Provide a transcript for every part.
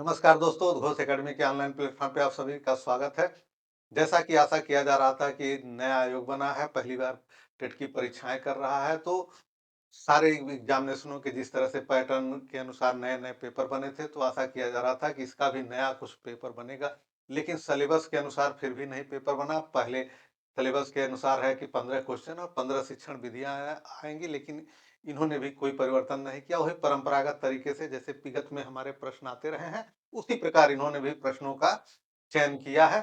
नमस्कार दोस्तों, उद्घोष एकेडमी के ऑनलाइन प्लेटफॉर्म पे आप सभी का स्वागत है। जैसा कि आशा किया जा रहा था कि नया आयोग बना है, पहली बार टेट की परीक्षाएं कर रहा है, तो सारे एग्जामिनेशनों के जिस तरह से पैटर्न के अनुसार नए-नए पेपर बने थे, तो आशा किया जा रहा था कि इसका भी नया कुछ पेपर बनेगा। लेकिन सिलेबस के अनुसार फिर भी नहीं पेपर बना। पहले सिलेबस के अनुसार है कि 15 क्वेश्चन और 15 शिक्षण विधियाँ आएँगी, लेकिन इन्होंने भी कोई परिवर्तन नहीं किया। वही परंपरागत तरीके से जैसे विगत में हमारे प्रश्न आते रहे हैं, उसी प्रकार इन्होंने भी प्रश्नों का चयन किया है।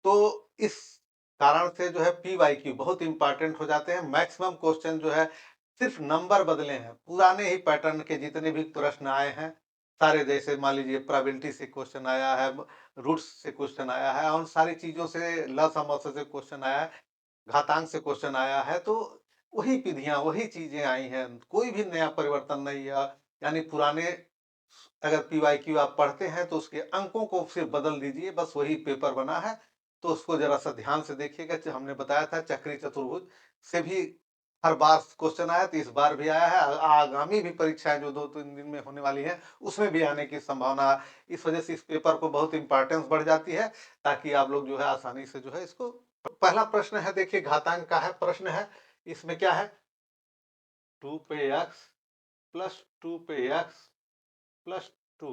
तो इस कारण से जो है पीवाईक्यू बहुत इम्पोर्टेंट हो जाते हैं। मैक्सिमम क्वेश्चन जो है सिर्फ नंबर बदले हैं, पुराने ही पैटर्न के जितने भी प्रश्न आए हैं, सारे जैसे मान लीजिए प्रोबेबिलिटी से क्वेश्चन आया है, रूट्स से क्वेश्चन आया है और सारी चीज़ों से लसामस से क्वेश्चन आया है, घातांक से क्वेश्चन आया है, तो वही विधियाँ, वही चीज़ें आई हैं, कोई भी नया परिवर्तन नहीं है। यानी पुराने अगर पीवाईक्यू आप पढ़ते हैं तो उसके अंकों को सिर्फ बदल दीजिए, बस वही पेपर बना है। तो उसको ज़रा-सा ध्यान से देखिएगा। जो हमने बताया था चक्रीय चतुर्भुज से भी हर बार क्वेश्चन आया, तो इस बार भी आया है। आगामी भी परीक्षाएँ जो 2-3 दिन में होने वाली हैं, उसमें भी आने की संभावना है। इस वजह से इस पेपर को बहुत इम्पोर्टेंस बढ़ जाती है, ताकि आप लोग जो है आसानी से जो है इसको पहला प्रश्न है, देखिए घातांक का है, प्रश्न है। इसमें क्या है 2 पे x प्लस 2 पे x प्लस 2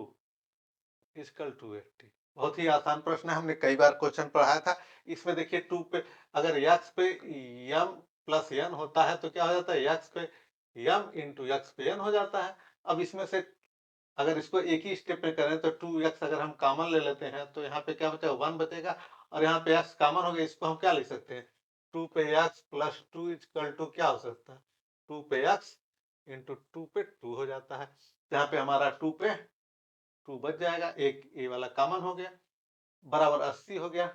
इक्वल टू 80। बहुत ही आसान प्रश्न है, हमने कई बार क्वेश्चन पढ़ाया था। इसमें देखिए 2 पे अगर x पे m प्लस n होता है तो क्या हो जाता है, x पे m इंटू x पे n हो जाता है। अब इसमें से अगर इसको एक ही स्टेप में करें तो 2x अगर हम कॉमन ले लेते हैं तो यहाँ पे क्या बचेगा, 1 बचेगा और यहाँ पे x कॉमन हो गया। इसको हम क्या लिख सकते हैं, 2 पे x प्लस 2 इक्वल टू क्या हो सकता है, 2 पे x इंटू 2 पे 2 हो जाता है। यहाँ पे हमारा 2 पे 2 बच जाएगा, एक ये वाला कॉमन हो गया, बराबर 80 हो गया।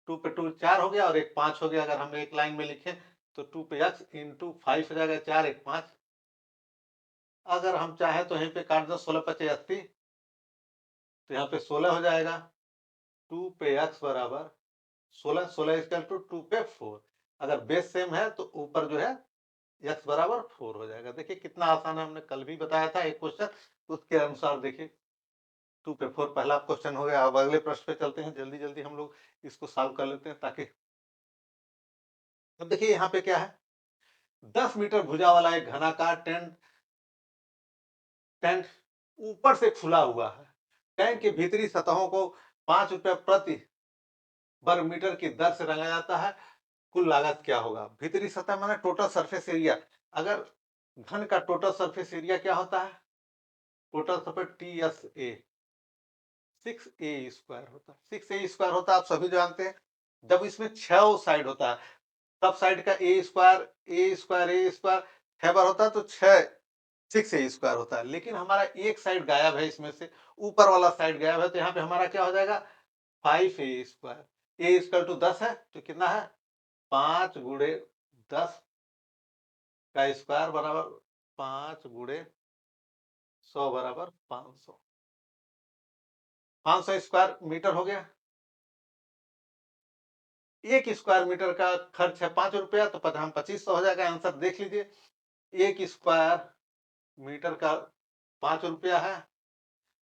2 पे 2 4 हो गया और एक 5 हो गया। अगर हम एक लाइन में लिखें तो 2 पे x इंटू 5 हो जाएगा, 4 एक 5। अगर हम चाहें तो यहीं पे काट दो, 16 पचे 80, तो यहाँ पे 16 हो जाएगा। 2 पे x बराबर 16, 16 इक्वल टू 2 पे 4। अगर बेस सेम है तो ऊपर जो है x बराबर 4 हो जाएगा। देखिए कितना आसान है, हमने कल भी बताया था एक क्वेश्चन, उसके अनुसार देखिए 2 पे 4 पहला क्वेश्चन हो गया। अब अगले प्रश्न पे चलते हैं, जल्दी-जल्दी हम लोग इसको सॉल्व कर लेते हैं ताकि अब देखिए यहाँ पे क्या है, 10 मीटर भुजा वाला एक घनाकार टेंट टेंट ऊपर से खुला हुआ है। टैंक की भीतरी सतहों को 5 रुपए प्रति वर्ग मीटर की दर से रंगा जाता है। कुल लागत क्या होगा? भीतरी सतह माने टोटल सरफेस एरिया। अगर घन का टोटल सरफेस एरिया क्या होता है? Total surface TSA 6A square होता है। 6A स्क्वायर होता है, आप सभी जानते हैं। जब इसमें 6 साइड होता है, तब साइड का ए स्क्वायर ए स्क्वायर ए स्क्वायर 6 बार होता है, तो 6 स्क्वायर होता है। लेकिन हमारा एक साइड गायब है, इसमें से ऊपर वाला साइड गायब है, तो यहाँ पे हमारा क्या हो जाएगा, 5A square. A equal to 10 है, तो कितना है 5 गुणे 10 का स्क्वायर बराबर 5 गुणे 100 बराबर 500। 500 स्क्वायर मीटर हो गया। एक स्क्वायर मीटर का खर्च है 5 रुपया, तो हम 2500 हो जाएगा। आंसर देख लीजिए, एक स्क्वायर मीटर का 5 रुपया है,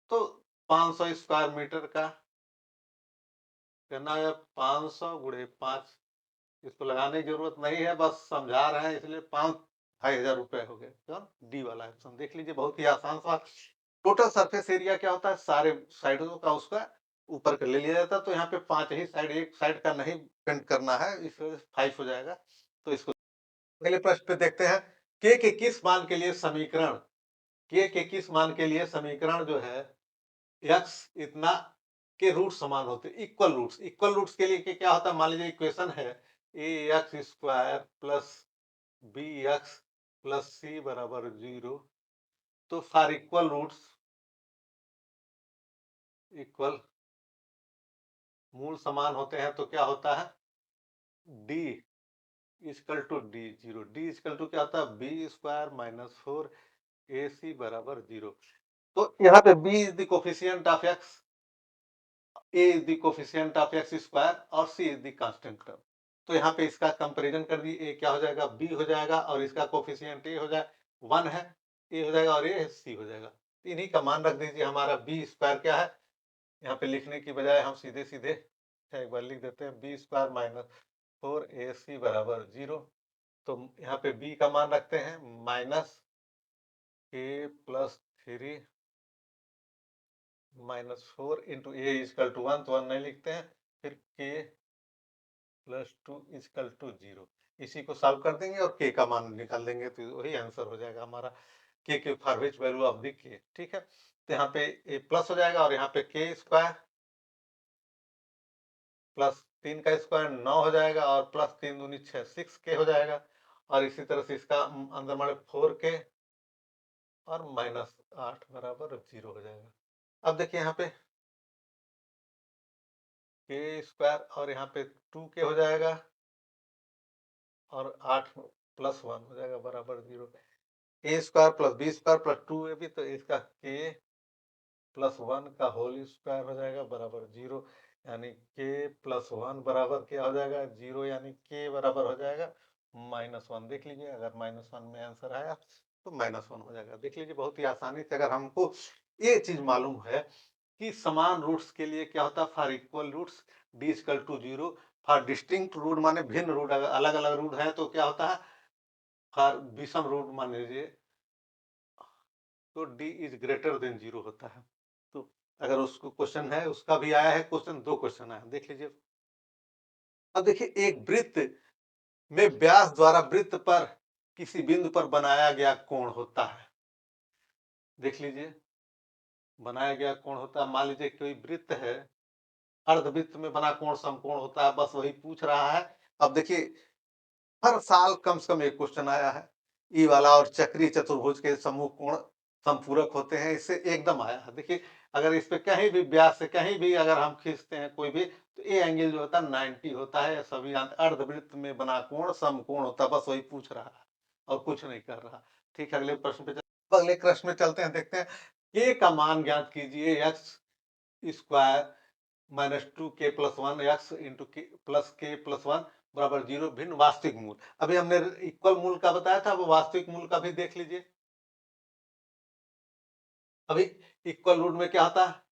तो 500 स्क्वायर मीटर का करना है 500 गुणे 5। इसको लगाने की जरूरत नहीं है, बस समझा रहे हैं इसलिए 5 ढाई हजार रुपए हो गए। तो डी वाला ऑप्शन देख लीजिए, बहुत ही आसान सवाल। टोटल सरफेस एरिया क्या होता है, सारे साइडों का उसका ऊपर का ले लिया जाता है। तो यहाँ पे 5 ही साइड, एक साइड का नहीं पेंट करना है, इस वजह से 5 हो जाएगा। तो इसको अगले प्रश्न पे देखते हैं। के किस मान के लिए समीकरण के किस मान के लिए समीकरण जो है x इतना के रूट समान होते, इक्वल रूट्स के लिए क्या होता है, मान लीजिए इक्वेशन है A X square plus B X plus C बराबर 0। तो फॉर इक्वल रूट्स, इक्वल मूल समान होते हैं, तो क्या होता है D equal to D 0। D equal to क्या होता है, B square minus 4 A C बराबर 0। तो यहाँ पे B is the coefficient of X, A is the coefficient of X square और C is the constant term. तो यहाँ पे इसका कंपैरिजन कर दी, ए क्या हो जाएगा, बी हो जाएगा, और इसका कोफिशिएंट ए हो जाए 1 है, ए हो जाएगा और ये सी हो जाएगा। इन्हीं का मान रख दीजिए। हमारा बी स्क्वायर क्या है, यहाँ पे लिखने की बजाय हम सीधे सीधे एक बार लिख देते हैं, बी स्क्वायर माइनस 4ac बराबर 0। तो यहाँ पे बी का मान रखते हैं -k+3 -4 into A is equal to 1, तो 1 नहीं लिखते हैं, फिर k+2 इजकल टू 0। इसी को सॉल्व कर देंगे और k का मान निकाल देंगे, तो वही आंसर हो जाएगा हमारा, k for which value of the k। ठीक है, तो यहाँ पे ए प्लस हो जाएगा और यहाँ पे k स्क्वायर प्लस 3 का स्क्वायर 9 हो जाएगा और प्लस 3 दूनी 6, 6k हो जाएगा। और इसी तरह से इसका अंदर माने 4k और -8 बराबर 0 हो जाएगा। अब देखिए यहाँ पे k स्क्वायर और यहाँ पे 2k हो जाएगा और 8 प्लस 1 हो जाएगा बराबर 0। a square plus b square plus 2ab, तो इसका k+1 का होल स्क्वायर हो जाएगा बराबर 0, यानी k+1 बराबर क्या हो जाएगा 0, यानी k बराबर हो जाएगा -1। देख लीजिए, अगर -1 में आंसर आया तो -1 हो जाएगा। देख लीजिए, बहुत ही आसानी से अगर हमको ये चीज मालूम है कि समान रूट्स के लिए क्या होता है, for equal roots d equal to 0, for distinct root माने भिन्न रूट, अगर अलग अलग रूट है तो क्या होता है, फॉर विषम रूट मान लीजिए तो d इज ग्रेटर देन 0 होता है। तो अगर उसको क्वेश्चन है, उसका भी आया है क्वेश्चन, 2 क्वेश्चन आया, देख लीजिए। अब देखिए, एक वृत्त में व्यास द्वारा वृत्त पर किसी बिंदु पर बनाया गया कोण होता है। देख लीजिए, बनाया गया कोण होता है, मान लीजिए कोई वृत्त है, अर्धवृत्त में बना कोण समकोण होता है, बस वही पूछ रहा है। अब देखिए, हर साल कम से कम एक क्वेश्चन आया है, ई वाला, और चक्रीय चतुर्भुज के समूह कोण समपूरक होते हैं, इससे एकदम आया है। देखिए, अगर इस पे कहीं भी व्यास से कहीं भी अगर हम खींचते हैं कोई भी, तो ये एंगल जो होता है 90 होता है। सभी अर्धवृत्त में बना कोण समकोण होता है, बस वही पूछ रहा है और कुछ नहीं कर रहा। ठीक है, अगले प्रश्न पे अगले प्रश्न में चलते हैं, देखते हैं। के का मान ज्ञात कीजिए, x square -2k+1 x into के प्लस k+1 बराबर 0 भिन्न वास्तविक मूल। अभी हमने इक्वल मूल का बताया था, वो वास्तविक मूल का भी देख लीजिए। अभी इक्वल रूट में क्या होता है,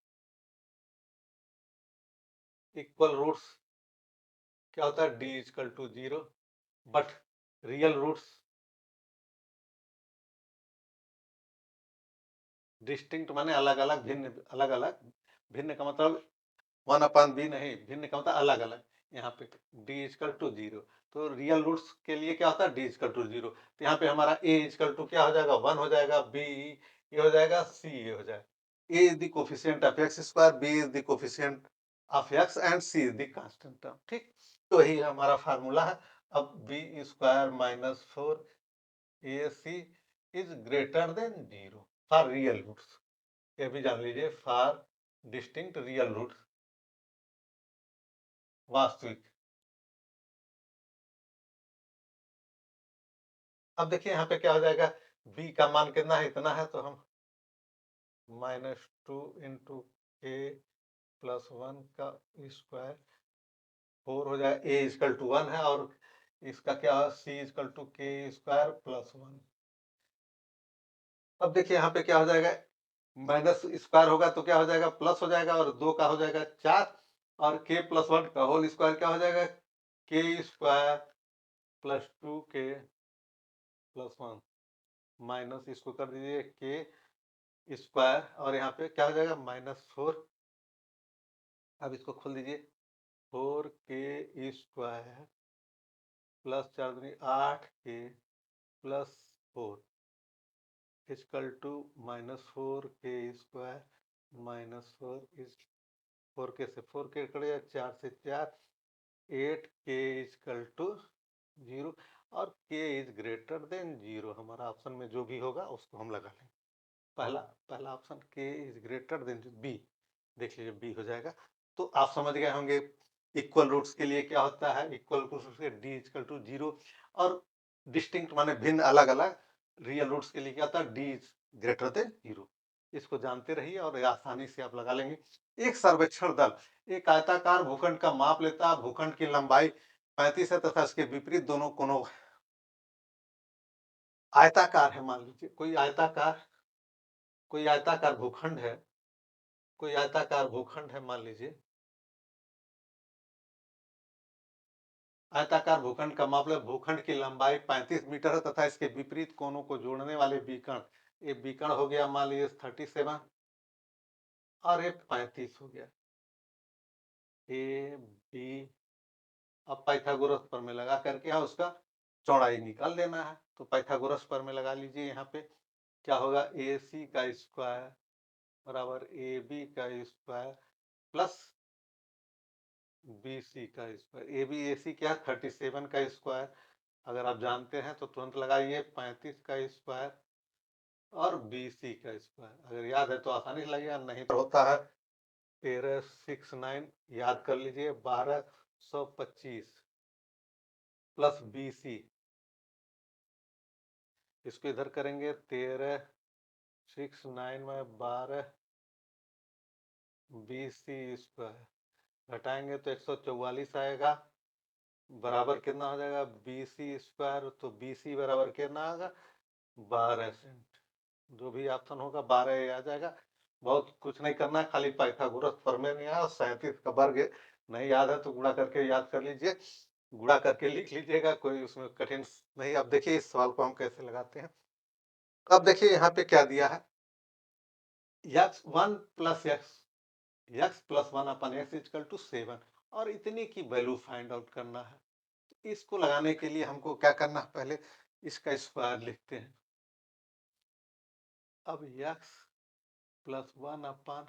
इक्वल रूट्स क्या होता है, d equal to 0, but real roots distinct माने अलग अलग, भिन्न अलग अलग, भिन्न का मतलब 1/b नहीं, भिन्न का मतलब अलग अलग। यहाँ पे d इक्वल टू 0, तो रियल रूट्स के लिए क्या होता है, d इक्वल टू 0। तो यहाँ पे हमारा a इक्वल टू क्या हो जाएगा, 1 हो जाएगा, b ये हो जाएगा, c ये हो जाएगा। a is the coefficient of X square, b is the coefficient of X and c is the constant term. ठीक, तो यही हमारा फार्मूला है। अब b square -4ac is greater than 0 for real roots. ये भी जान लीजिए, फॉर डिस्टिंक्ट रियल रूट्स, वास्तविक। अब देखिए यहाँ पे क्या हो जाएगा, b का मान कितना है, इतना है, तो हम -2 इंटू k+1 का स्क्वायर 4 हो जाए, a इक्वल टू 1 है, और इसका क्या है, c equal to k square plus 1। अब देखिए यहाँ पे क्या हो जाएगा, माइनस स्क्वायर होगा तो क्या हो जाएगा, प्लस हो जाएगा, और 2 का हो जाएगा 4, और k+1 का होल स्क्वायर क्या हो जाएगा, k square plus 2k+1 minus इसको कर दीजिए के स्क्वायर, और यहाँ पे क्या हो जाएगा, -4। अब इसको खोल दीजिए, 4k² प्लस 4 दूनी 8k plus 4 equal to -4k² -4 is 4k से 4k कटेगा, 4 से 4, 8k इक्वल टू 0, और k इज ग्रेटर देन 0। हमारा ऑप्शन में जो भी होगा उसको हम लगा लेंगे। पहला पहला option k is greater than B, देख लीजिए बी हो जाएगा। तो आप समझ गए होंगे इक्वल रूट्स के लिए क्या होता है, इक्वल रूट्स के d इक्वल टू 0, और डिस्टिंक्ट माने भिन्न अलग अलग, रियल रूट्स के लिए क्या होता है, d इज ग्रेटर देन 0। इसको जानते रहिए और आसानी से आप लगा लेंगे। एक सर्वेक्षण दल एक आयताकार भूखंड का माप लेता है, भूखंड की लंबाई 35 है तथा इसके विपरीत दोनों कोनों आयताकार है। मान लीजिए कोई आयताकार कोई आयताकार भूखंड है, कोई आयताकार भूखंड है मान लीजिए। आयताकार भूखंड का मतलब भूखंड की लंबाई 35 मीटर है तथा इसके विपरीत कोनों को जोड़ने वाले विकर्ण, ये विकर्ण हो गया मान लीजिए 37 और ये 35 हो गया। ए बी, अब पाइथागोरस पर में लगा करके यहाँ उसका चौड़ाई निकाल लेना है। तो पाइथागोरस पर में लगा लीजिए, यहाँ पे क्या होगा, ए सी का स्क्वायर बराबर ए बी का स्क्वायर प्लस बी सी का स्क्वायर। ए बी ए सी क्या, 37 का स्क्वायर, अगर आप जानते हैं तो तुरंत लगाइए, 35 का स्क्वायर और बी सी का स्क्वायर। अगर याद है तो आसानी से लगेगा, नहीं तो होता है 1369, याद कर लीजिए, 1225 प्लस बी सी, इसको इधर करेंगे 1369 में 12 बी सी स्क्वायर घटाएंगे तो 144 आएगा, बराबर कितना हो जाएगा बी सी स्क्वायर। तो बी सी बराबर कितना आएगा 12 सेंट। जो भी ऑप्शन होगा 12 ही आ जाएगा। बहुत कुछ नहीं करना है, खाली पाइथागोरस प्रमेय में आया, 37 का वर्ग नहीं याद है तो गुणा करके याद कर लीजिए, गुणा करके लिख लीजिएगा, कोई उसमें कठिन नहीं। अब देखिए इस सवाल को हम कैसे लगाते हैं। अब देखिए यहाँ पे क्या दिया है, x1 plus X plus 1 upon X equal to 7 और इतने की वैल्यू फाइंड आउट करना है। तो इसको लगाने के लिए हमको क्या करना है, पहले इसका स्क्वायर लिखते हैं। अब x प्लस 1 अपन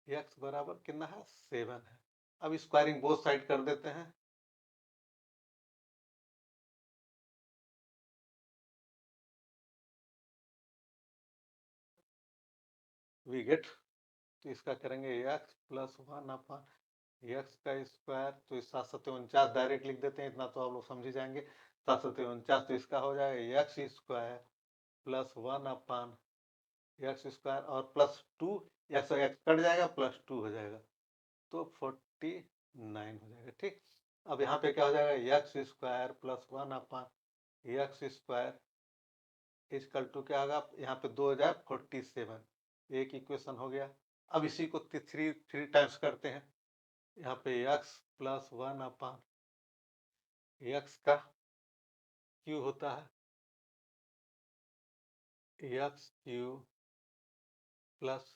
एक्स बराबर कितना है 7 है। अब स्क्वायरिंग बोथ साइड कर देते हैं, वी गेट, तो इसका करेंगे x प्लस 1 अपन एक्स का स्क्वायर, तो इस 749 डायरेक्ट लिख देते हैं, इतना तो आप लोग समझ ही जाएंगे। 749 तो इसका हो जाएगा X square plus 1 upon X square और प्लस 2, एक्स एक्स कट जाएगा, प्लस 2 हो जाएगा, तो 49 हो जाएगा। ठीक, अब यहाँ पे क्या हो जाएगा, X square plus 1 upon X square equal to क्या होगा, यहाँ पे 2 हो जाए 47, एक इक्वेशन हो गया। अब इसी को थ्री टाइम्स करते हैं, यहाँ पे x प्लस 1 अपन एक्स का क्यू होता है, एक्स क्यू प्लस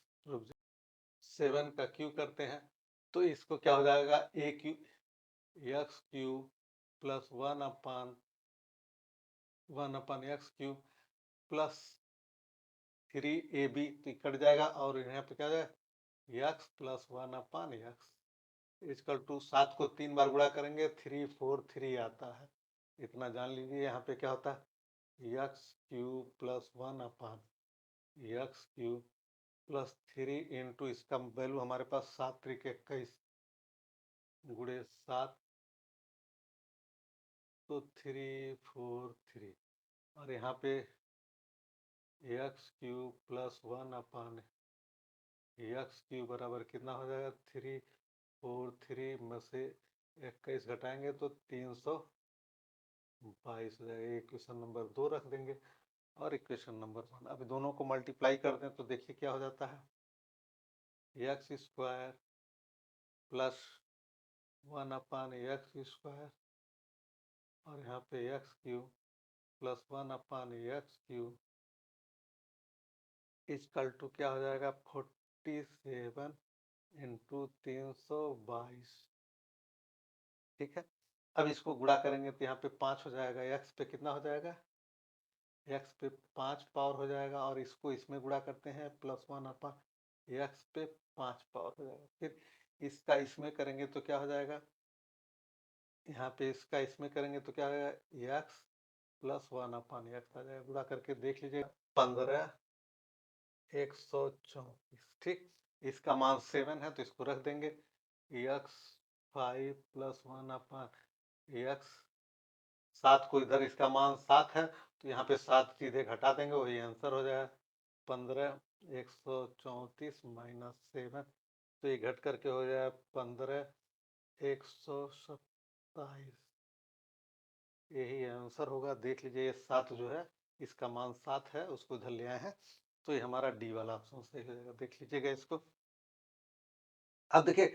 7 का क्यू करते हैं, तो इसको क्या हो जाएगा, ए Q x cube plus 1 upon X cube plus 3ab, तो कट जाएगा और यहाँ पे क्या हो जाएगा X plus 1 upon X equal to 7 को 3 बार गुणा करेंगे 343 आता है। इतना जान लीजिए, यहाँ पे क्या होता है x cube plus 1 upon X cube plus 3 into इसका वैल्यू हमारे पास 7 त्रिक 21 गुणे 7, तो 343 और यहाँ पे X cube plus 1 upon X Q बराबर कितना हो जाएगा 343 में से 21 घटाएंगे तो 322 हो जाएगा। इक्वेशन नंबर 2 रख देंगे और इक्वेशन नंबर 1, अब दोनों को मल्टीप्लाई कर दें तो देखिए क्या हो जाता है, X square plus 1 upon X square और यहाँ पे X cube plus 1 upon X cube equal to क्या हो जाएगा 47 इंटू 322। ठीक है, अब इसको गुणा करेंगे तो यहाँ पे 5 हो जाएगा, एक्स पे कितना हो जाएगा, एक्स पे 5 पावर हो जाएगा और इसको इसमें गुणा करते हैं प्लस 1 अपन एक्स पे 5 पावर हो जाएगा। फिर इसका इसमें करेंगे तो क्या हो जाएगा, यहाँ पे इसका इसमें करेंगे तो क्या होगा एक्स प्लस 1 अपन एक्स आ जाएगा, गुणा करके देख लीजिए 15 134। ठीक, इसका मान 7 है तो इसको रख देंगे, एक्स 5 प्लस 1 अपन एक्स 7 को इधर, इसका मान 7 है तो यहाँ पे 7 सीधे घटा देंगे, वही आंसर हो जाएगा 15 134 माइनस 7, तो ये घट करके हो जाए 15 127। यही आंसर होगा, देख लीजिए ये 7 जो है इसका मान 7 है, उसको इधर ले आए हैं तो ये हमारा डी वाला ऑप्शन सही हो जाएगा, देख लीजिएगा इसको। अब देखिए,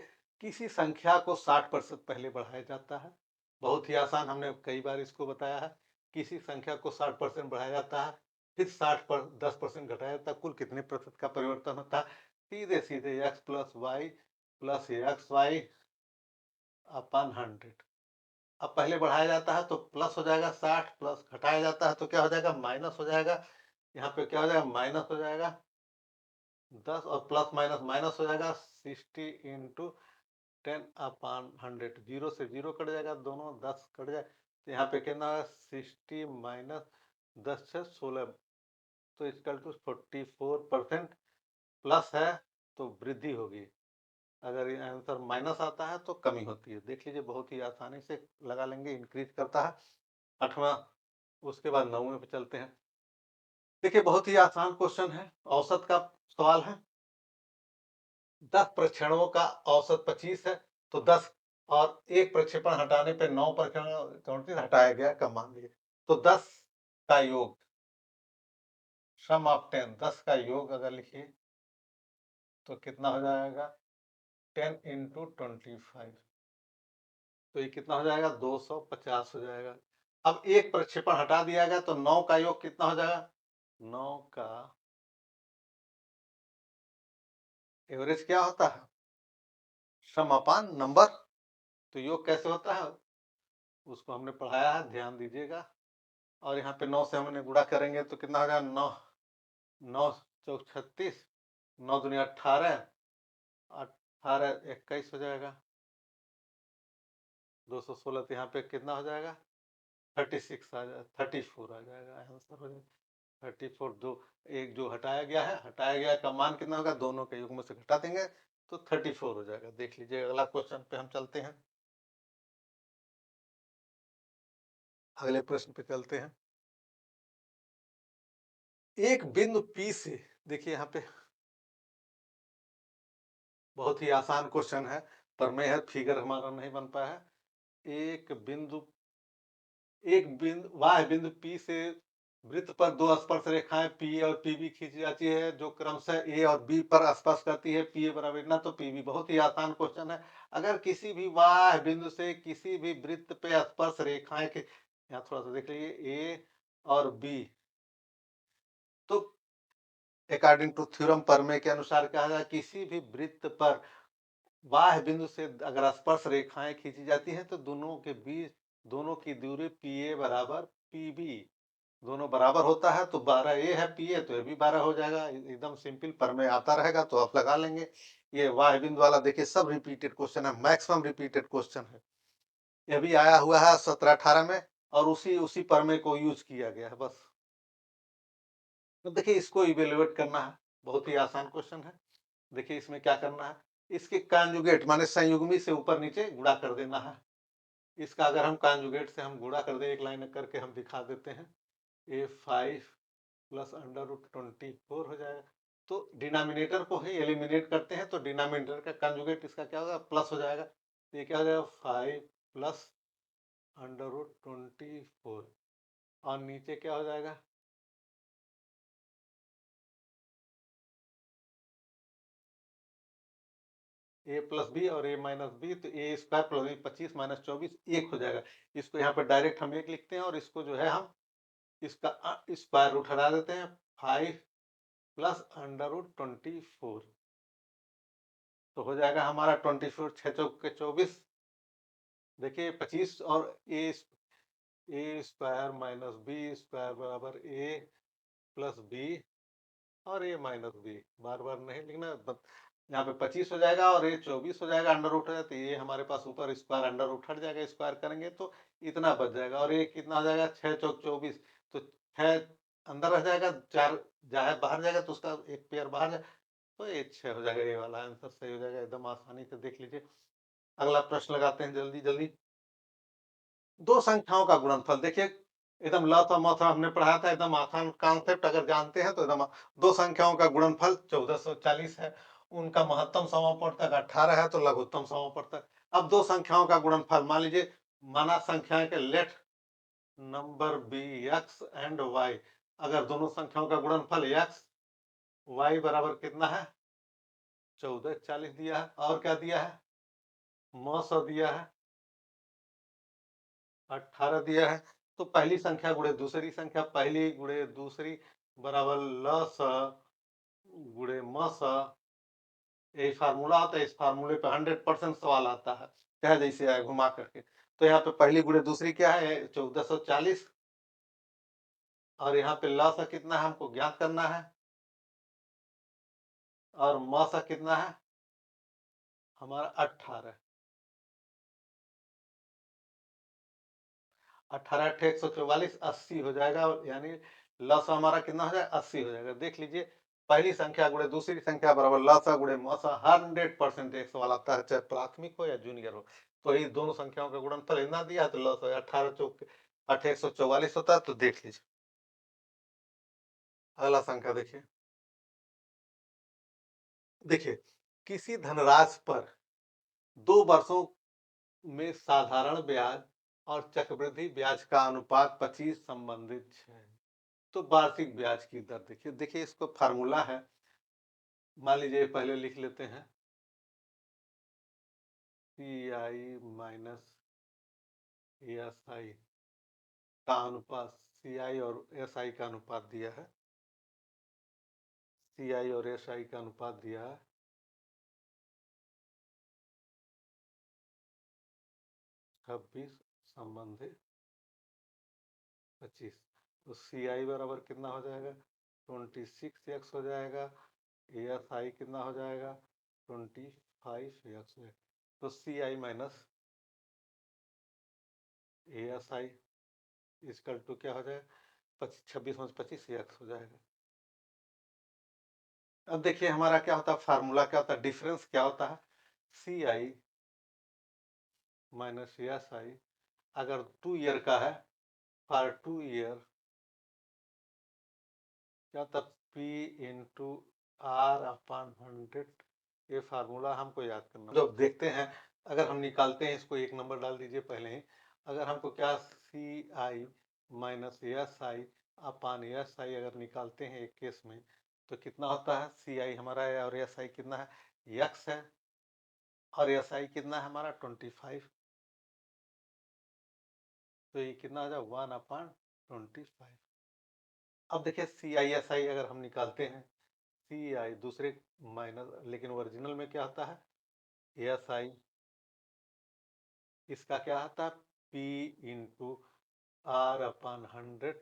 किसी संख्या को 60% पहले बढ़ाया जाता है, बहुत ही आसान, हमने कई बार इसको बताया है। किसी संख्या को 60% बढ़ाया जाता है, फिर 60 पर 10% घटाया जाता है, कुल कितने प्रतिशत का परिवर्तन होता है? सीधे सीधे x plus Y plus X Y अपन 100। अब पहले बढ़ाया जाता है तो प्लस हो जाएगा 60, प्लस घटाया जाता है तो क्या हो जाएगा? माइनस हो जाएगा। यहाँ पे क्या हो जाएगा? माइनस हो जाएगा 10, और प्लस माइनस माइनस हो जाएगा 60 इंटू 10/100। जीरो से जीरो कट जाएगा, दोनों 10 कट जाए, तो यहाँ पे कितना है? 60 माइनस 10 से 16, तो इसका टू 44% प्लस है तो वृद्धि होगी। अगर ये आंसर माइनस आता है तो कमी होती है। देख लीजिए, बहुत ही आसानी से लगा लेंगे, इंक्रीज करता है। 8वां, उसके बाद 9वें पे चलते हैं। देखिए, बहुत ही आसान क्वेश्चन है, औसत का सवाल है। 10 प्रक्षेपणों का औसत 25 है, तो 10 और एक प्रक्षेपण हटाने पे 9 प्रक्षेपण 34 हटाया गया, कम मान लीजिए। तो 10 का योग, सम ऑफ 10, 10 का योग अगर लिखिए तो कितना हो जाएगा? 10 इंटू 25, तो ये कितना हो जाएगा? 250 हो जाएगा। अब एक प्रक्षेपण हटा दिया गया तो 9 का योग कितना हो जाएगा? 9 का एवरेज क्या होता है? सम अपान नंबर। तो योग कैसे होता है उसको हमने पढ़ाया है, ध्यान दीजिएगा। और यहाँ पे 9 से हमने गुणा करेंगे तो कितना हो जाएगा? 9 9 चौक 36, 9 दूनी 18, 18 21 हो जाएगा। 216, तो यहाँ पे कितना हो जाएगा? 36 आ जाएगा, 34 आ जाएगा, आंसर हो जाएगा 34। दो एक जो हटाया गया है, हटाया गया का मान कितना होगा? दोनों के योग में से घटा देंगे तो 34 हो जाएगा। देख लीजिए, अगला क्वेश्चन पे हम चलते हैं। अगले प्रश्न पे चलते हैं। एक बिंदु P से, देखिए यहाँ पे बहुत ही आसान क्वेश्चन है, प्रमेय है, फिगर हमारा नहीं बन पाया है। एक बिंदु वाह बिंदु P से वृत्त पर दो स्पर्श रेखाएं P और PB खींची जाती है, जो क्रमशः A और B पर स्पर्श करती है। PA बराबर इतना, तो PB। बहुत ही आसान क्वेश्चन है। अगर किसी भी वाह बिंदु से किसी भी वृत्त पे स्पर्श रेखाएं के, यहाँ थोड़ा सा देख लीजिए, A और B, तो अकॉर्डिंग टू थ्योरम प्रमेय के अनुसार कहा जाए, किसी भी वृत्त पर बाह्य बिंदु से अगर स्पर्श रेखाएं खींची जाती हैं तो दोनों के बीच, दोनों की दूरी PA बराबर PB, दोनों बराबर होता है। तो 12A है PA, तो ये भी 12 हो जाएगा। एकदम सिंपल, प्रमेय आता रहेगा तो आप लगा लेंगे। ये वाह्य बिंदु वाला देखिए, सब रिपीटेड क्वेश्चन है, मैक्सिमम रिपीटेड क्वेश्चन है। ये भी आया हुआ है 17-18 में, और उसी उसी प्रमेय को यूज किया गया है बस। तो देखिए, इसको इवेल्युएट करना है, बहुत ही आसान क्वेश्चन है। देखिए, इसमें क्या करना है, इसके कॉन्जुगेट माने संयुग्मी से ऊपर नीचे गुणा कर देना है। इसका अगर हम कॉन्जुगेट से हम गुणा कर दें, एक लाइन करके हम दिखा देते हैं, A5 प्लस अंडर रूट 24 हो जाएगा। तो डिनोमिनेटर को ही एलिमिनेट करते हैं, तो डिनोमिनेटर का कॉन्जुगेट इसका क्या होगा? प्लस हो जाएगा। तो ये क्या हो जाएगा? 5 प्लस अंडर रूट 24, और नीचे क्या हो जाएगा? ए प्लस बी और ए माइनस बी, तो ए स्क्वायर प्लस बी 25 माइनस 24 1 हो जाएगा। इसको यहाँ पर डायरेक्ट हम 1 लिखते हैं, और इसको जो है हम इसका स्क्वायर रूट हटा देते हैं, 5 प्लस अंडर रूट 24, तो हो जाएगा हमारा 24, 6 चौक के 24। देखिए 25 और ए स्क्वायर माइनस बी स्क्वायर बराबर ए प्लस बी और ए माइनस बी, बार बार नहीं लिखना। यहाँ पे 25 हो जाएगा और ये 24 हो जाएगा, अंडर रूट हो जाता है, ये हमारे पास ऊपर स्क्वायर अंडर रूट हट जाएगा, स्क्वायर करेंगे तो इतना बच जाएगा। और ये कितना हो जाएगा? 6 चौक 24, तो 6 अंदर रह जाएगा, 4 जाए बाहर जाएगा तो उसका एक पेयर बाहर जाए, तो ये 6 हो जाएगा। ये वाला आंसर सही हो जाएगा, एकदम आसानी से देख लीजिए। अगला प्रश्न लगाते हैं जल्दी जल्दी। दो संख्याओं का गुणनफल, देखिए एकदम लथ और मथ हमने पढ़ाया था, एकदम आसान कॉन्सेप्ट, अगर जानते हैं तो एकदम। दो संख्याओं का गुणनफल 1440 है, उनका महत्तम समापवर्तक 18 है, तो लघुत्तम समापवर्तक। अब दो संख्याओं का गुणनफल, मान लीजिए माना संख्याएं के let number be X and Y, अगर दोनों संख्याओं का गुणनफल x y बराबर कितना है 14, 40 दिया है, और क्या दिया है 900 दिया है, 18 दिया है। तो पहली संख्या गुणे दूसरी संख्या, पहली गुणे दूसरी बराबर लस गुणे मस। ये फार्मूला होता है, इस फार्मूले पे 100% सवाल आता है, चाहे जैसे आए घुमा करके। तो यहाँ पे पहली गुणे दूसरी क्या है 1440, और यहाँ पे लस कितना है हमको ज्ञात करना है, और मस कितना है हमारा 18। 18 अट्ठे 144, 80 हो जाएगा, यानी लस हमारा कितना हो जाएगा 80 हो जाएगा। देख लीजिए पहली संख्या गुणे दूसरी संख्या बराबर लसा गुणे मसा, 100% एक सवाल आता है, चाहे प्राथमिक हो या जूनियर हो। तो ये दोनों संख्याओं का गुणनफल इतना दिया तो लस 18 चौक 8 144 होता है। तो देख लीजिए अगला संख्या देखिए, देखिए किसी धनराशि पर 2 वर्षों में साधारण ब्याज और चक्रवृद्धि ब्याज का अनुपात 25 संबंधित है। तो वार्षिक ब्याज की दर देखिए, देखिए इसको फार्मूला है, मान लीजिए पहले लिख लेते हैं CI माइनस SI का अनुपात, CI और SI का अनुपात दिया है, CI और SI का अनुपात दिया है 26 संबंधित 25। तो CI बराबर कितना हो जाएगा 26x हो जाएगा, SI कितना हो जाएगा 25x। तो CI minus ASI equal to क्या हो जाएगा 26 में 25x हो जाएगा। अब देखिए हमारा क्या होता है फार्मूला, क्या होता है डिफरेंस क्या होता है, CI माइनस SI अगर 2 ईयर का है, फॉर 2 ईयर क्या होता P इंटू R अपॉन 100। ये फार्मूला हमको याद करना, जब देखते हैं अगर हम निकालते हैं इसको, एक नंबर डाल दीजिए पहले ही। अगर हमको क्या CI minus SI upon SI अगर निकालते हैं एक केस में, तो कितना होता है CI हमारा है और SI कितना है x है, और SI कितना है हमारा 25। तो ये कितना हो जाए 1/25। अब देखिए CI SI अगर हम निकालते हैं, CI दूसरे माइनस, लेकिन ओरिजिनल में क्या होता है SI, इसका क्या आता है P इंटू R अपॉन 100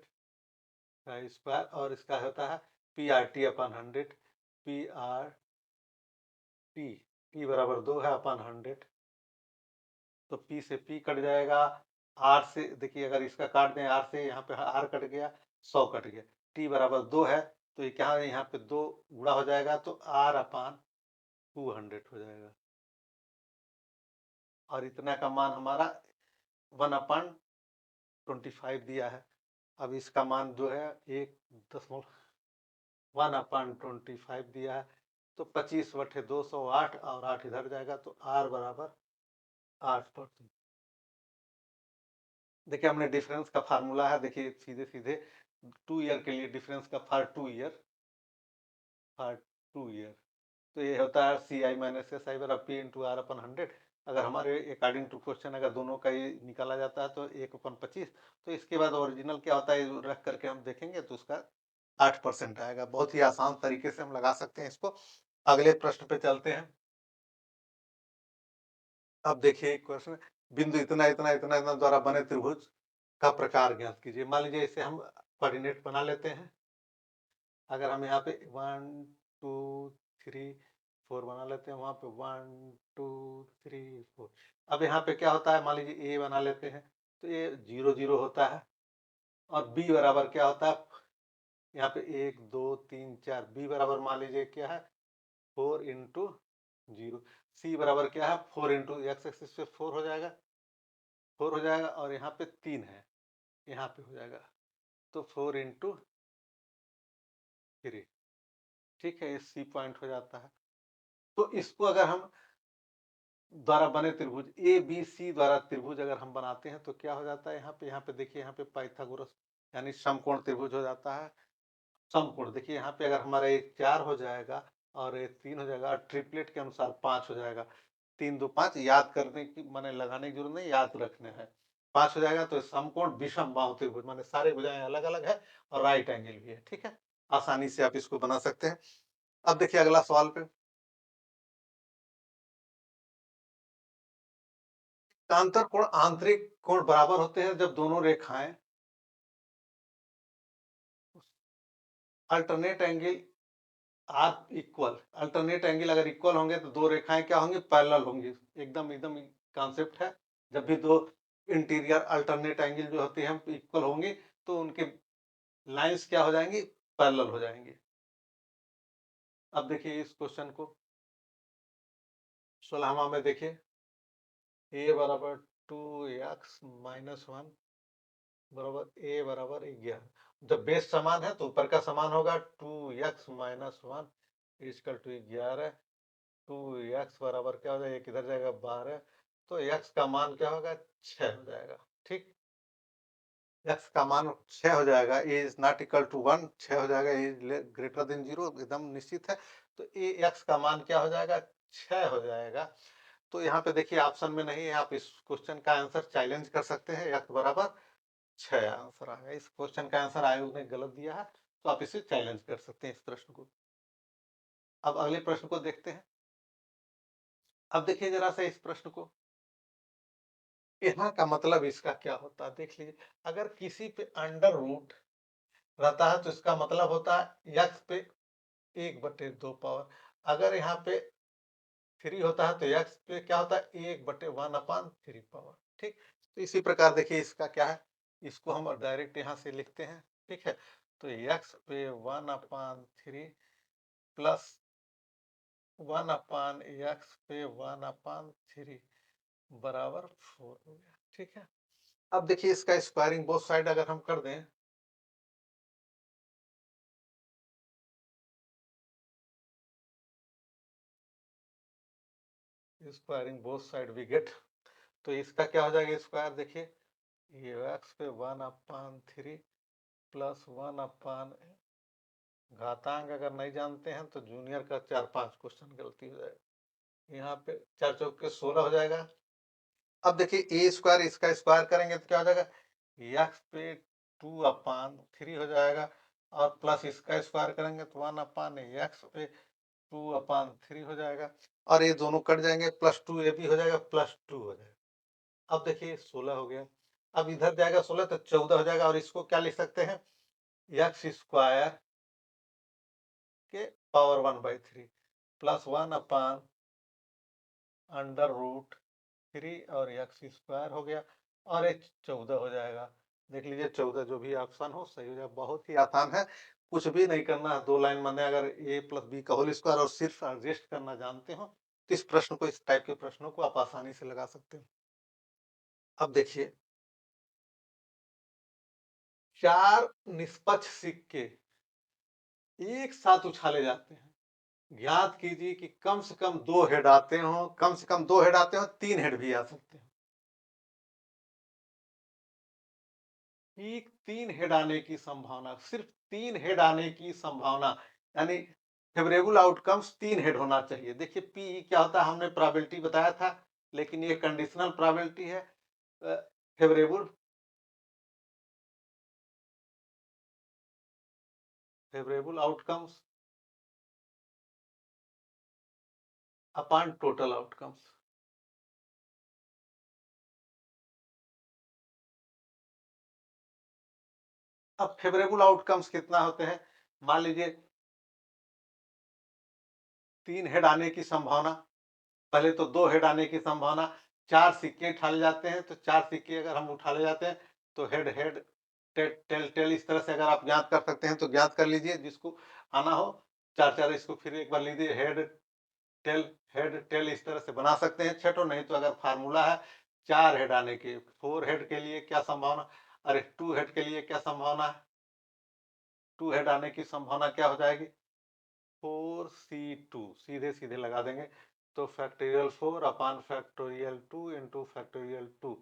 का स्क्वायर, और इसका होता है PRT अपॉन 100, PRT, T बराबर 2 है अपॉन 100। तो P से P कट जाएगा, R से देखिए अगर इसका काट दें R से, यहाँ पे R कट गया, 100 कट गया, T बराबर 2 है, तो ये क्या है यहाँ पे 2 गुणा हो जाएगा, तो R अपॉन 200 हो जाएगा, और इतना का मान हमारा 1/25 दिया है। अब इसका मान जो है 1/25 दिया है, तो 25/208, और 8 इधर जाएगा, तो R बराबर 8%। देखिए हमने डिफरेंस का फार्मूला है, देखिए सीधे सीधे 2 ईयर के लिए डिफरेंस का फॉर 2 ईयर, तो ये होता है CI माइनस SI बराबर P इंटू R अपन 100। अगर हमारे अकॉर्डिंग टू क्वेश्चन अगर दोनों का ही निकाला जाता है तो 1/25। तो इसके बाद ओरिजिनल क्या होता है रख करके हम देखेंगे, तो उसका 8% आएगा। बहुत ही आसान तरीके से हम लगा सकते हैं इसको। अगले प्रश्न पे चलते हैं। अब देखिए क्वेश्चन, बिंदु इतना इतना इतना इतना द्वारा बने त्रिभुज का प्रकार ज्ञात कीजिए। मान लीजिए इसे हम कोऑर्डिनेट बना लेते हैं। अगर हम यहाँ पे 1 2 3 4 बना लेते हैं, वहां पे 1 2 3 4। अब यहाँ पे क्या होता है, मान लीजिए ए बना लेते हैं, तो ये 0 0 होता है, और बी बराबर क्या होता है, यहाँ पे 1 2 3 4, बी बराबर मान लीजिए क्या है 4 इंटू 0। सी बराबर क्या है 4 इंटू एक्स एक्सिस पे 4 हो जाएगा, 4 हो जाएगा, और यहाँ पे 3 है, यहाँ पे हो जाएगा, तो 4 इंटू 3। ठीक है, ये सी पॉइंट हो जाता है। तो इसको अगर हम द्वारा बने त्रिभुज ए बी सी द्वारा त्रिभुज अगर हम बनाते हैं, तो क्या हो जाता है यहाँ पे देखिए, यहाँ पे पाइथागोरस यानी समकोण त्रिभुज हो जाता है। समकोण देखिए यहाँ पे अगर हमारा ये 4 हो जाएगा और ये 3 हो जाएगा और ट्रिपलेट के अनुसार 5 हो जाएगा। 3 2 5 याद करने की माने लगाने की जरूरत नहीं, याद रखने हैं। 5 हो जाएगा तो समकोण विषम बाहु त्रिभुज माने सारे भुजाएं अलग-अलग है और राइट एंगल भी है, ठीक है? आसानी से आप इसको बना सकते हैं। अब देखिए अगला सवाल पे। कांतर कोण आंतरिक कोण बराबर होते हैं जब दोनों रेखाएं alternate angle are equal. Alternate angle अगर इक्वल होंगे तो दो रेखाएं क्या होंगी? पैरेलल होंगी। एकदम एकदम कॉन्सेप्ट है। जब भी दो इंटीरियर अल्टरनेट एंगल जो होती है इक्वल होंगी तो उनके लाइंस क्या हो जाएंगी? पैरेलल हो जाएंगी। अब देखिए इस क्वेश्चन को 16वां में देखिए ए बराबर 2x-1 बराबर ए बराबर 11। जब बेस समान है तो ऊपर का समान होगा 2x-1 इजकल टू 11। 2x बराबर क्या हो जाएगा? किधर जाएगा? 12। तो x का मान क्या होगा? 6 हो जाएगा। ठीक, x का मान 6 हो जाएगा। ए इज नॉट इक्वल टू 1। 6 हो जाएगा। ए इज ग्रेटर देन 0 एकदम निश्चित है। तो ए x का मान क्या हो जाएगा? 6 हो जाएगा। तो यहाँ पे देखिए ऑप्शन में नहीं है, आप इस क्वेश्चन का आंसर चैलेंज कर सकते हैं। x बराबर 6 आंसर आएगा। इस क्वेश्चन का आंसर आयोग ने गलत दिया है तो आप इसे चैलेंज कर सकते हैं इस प्रश्न को। अब अगले प्रश्न को देखते हैं। अब देखिए जरा सा इस प्रश्न को, यहाँ का मतलब इसका क्या होता है देख लीजिए। अगर किसी पे अंडर रूट रहता है तो इसका मतलब होता है x पे 1/2 पावर। अगर यहाँ पे 3 होता है तो x पे क्या होता है? 1/1/3 पावर। ठीक, तो इसी प्रकार देखिए इसका क्या है, इसको हम डायरेक्ट यहाँ से लिखते हैं। ठीक है, तो x पे 1/3 प्लस 1/x पे 1/3 बराबर 4 हो गया। ठीक है, अब देखिए इसका स्क्वायरिंग बोथ साइड अगर हम कर दें, squaring both side we get, तो इसका क्या हो जाएगा स्क्वायर? देखिए ये x पे 1/3 प्लस 1 घातांक अगर नहीं जानते हैं तो जूनियर का 4-5 क्वेश्चन गलती हो जाएगा। यहाँ पे 4 चौके 16 हो जाएगा। अब देखिए ए स्क्वायर इसका स्क्वायर करेंगे तो क्या हो जाएगा? एक्स पे 2/3 हो जाएगा और प्लस इसका स्क्वायर करेंगे तो 1/x पे 2/3 हो जाएगा और ये दोनों कट जाएंगे, प्लस 2 ये भी हो जाएगा, प्लस 2 हो जाएगा। अब देखिए 16 हो गया। अब इधर जाएगा 16 तो 14 हो जाएगा और इसको क्या लिख सकते हैं? एक्स स्क्वायर के पावर 1/3 प्लस 1/√3 और एक्स स्क्वायर हो गया और ये 14 हो जाएगा। देख लीजिए 14 जो भी ऑप्शन हो सही हो जाएगा। बहुत ही आसान है, कुछ भी नहीं करना है। 2 लाइन मैंने अगर a प्लस बी का होल स्क्वायर और सिर्फ एडजस्ट करना जानते हो तो इस प्रश्न को, इस टाइप के प्रश्नों को आप आसानी से लगा सकते हो। अब देखिए 4 निष्पक्ष सिक्के एक साथ उछाले जाते हैं। ज्ञात कीजिए कि कम से कम 2 हेड आते हो, कम से कम 2 हेड आते हो, 3 हेड भी आ सकते हैं। कि 3 हेड आने की संभावना, सिर्फ 3 हेड आने की संभावना, यानी फेवरेबल आउटकम्स 3 हेड होना चाहिए। देखिए पी क्या होता है, हमने प्रोबेबिलिटी बताया था, लेकिन ये कंडीशनल प्रोबेबिलिटी है। Favourable favourable outcomes upon total outcomes. अब फेवरेबल आउटकम्स कितना होते हैं? मान लीजिए 3 हेड आने की संभावना, पहले तो 2 हेड आने की संभावना। 4 सिक्के उठाले जाते हैं तो 4 सिक्के अगर हम उठाले जाते हैं तो हेड हेड टेल टेल इस तरह से अगर आप ज्ञात कर सकते हैं तो ज्ञात कर लीजिए, जिसको आना हो। 4 4 इसको फिर एक बार लीजिए, हेड टेल इस तरह से बना सकते हैं छठो। नहीं तो अगर फार्मूला है 4 हेड आने की, 4 हेड के लिए क्या संभावना, अरे 2 हेड के लिए क्या संभावना है? 2 हेड आने की संभावना क्या हो जाएगी? 4c2 सीधे सीधे लगा देंगे तो factorial 4 upon factorial 2 into factorial 2।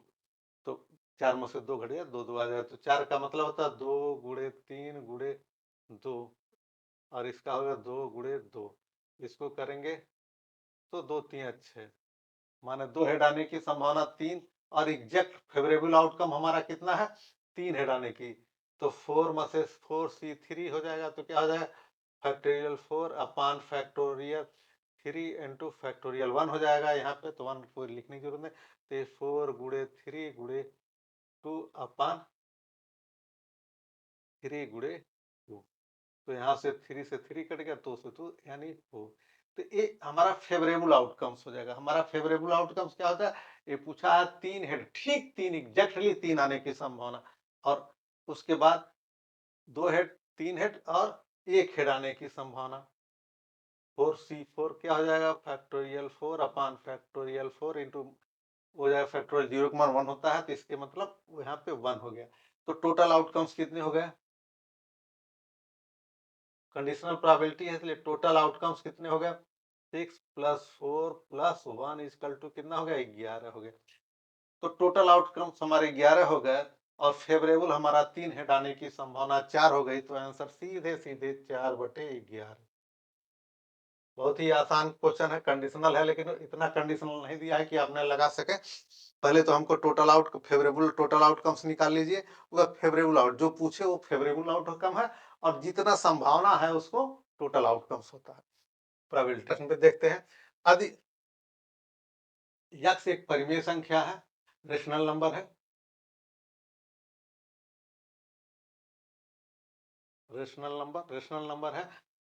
तो 4 में से 2 घट गया, 2 2 आ जाए तो 4 का मतलब होता है 2 गुणे 3 गुणे 2 और इसका होगा 2 गुणे 2। इसको करेंगे तो 2 3 6, माने 2 हेड आने की संभावना 3 और एग्जैक्ट फेवरेबल आउटकम हमारा कितना है, 3 हेड आने की। तो 4 में से 4C3 हो जाएगा, तो क्या हो जाएगा फैक्टोरियल 4 अपान फैक्टोरियल 3 इंटू फैक्टोरियल 1 हो जाएगा यहाँ पे, तो 1 को लिखने की जरूरत नहीं। तो ये 4 गुणे 3 गुणे 2 अपान 3 गुणे 2, तो यहाँ से 3 से 3 कट गया, 2 से 2 यानी 4। तो ये हमारा फेवरेबल आउटकम्स हो जाएगा। हमारा फेवरेबल आउटकम्स क्या होता है, ये पूछा है 3 हेड, ठीक 3 एग्जैक्टली 3 आने की संभावना, और उसके बाद 2 हेड 3 हेड और 1 हेड आने की संभावना। 4C4 क्या हो जाएगा फैक्टोरियल 4 अपान फैक्टोरियल 4 इंटू हो जाएगा फैक्टोरियल 0 का मान 1 होता है, तो इसके मतलब यहाँ पे 1 हो गया। तो टोटल आउटकम्स कितने हो गए, कंडीशनल प्रोबेबिलिटी है इसलिए टोटल आउटकम्स कितने हो गए, 6 + 4 + 1 इक्वल टू कितना हो गया, 11 हो गया। तो टोटल आउटकम्स हमारे 11 हो गए और फेवरेबल हमारा 3 हेड आने की संभावना 4 हो गई, तो आंसर सीधे सीधे 4/11। बहुत ही आसान क्वेश्चन है, कंडीशनल है, लेकिन इतना कंडीशनल नहीं दिया है कि आपने लगा सके। पहले तो हमको total out favourable total outcomes निकाल लीजिए, वह फेवरेबल आउट जो पूछे वो फेवरेबल आउटकम है, और जितना संभावना है उसको टोटल आउटकम्स होता है। प्रोबेबिलिटी पे देखते हैं। यदि यक्स एक परिमेय संख्या है, रेशनल नंबर है, रेशनल नंबर है,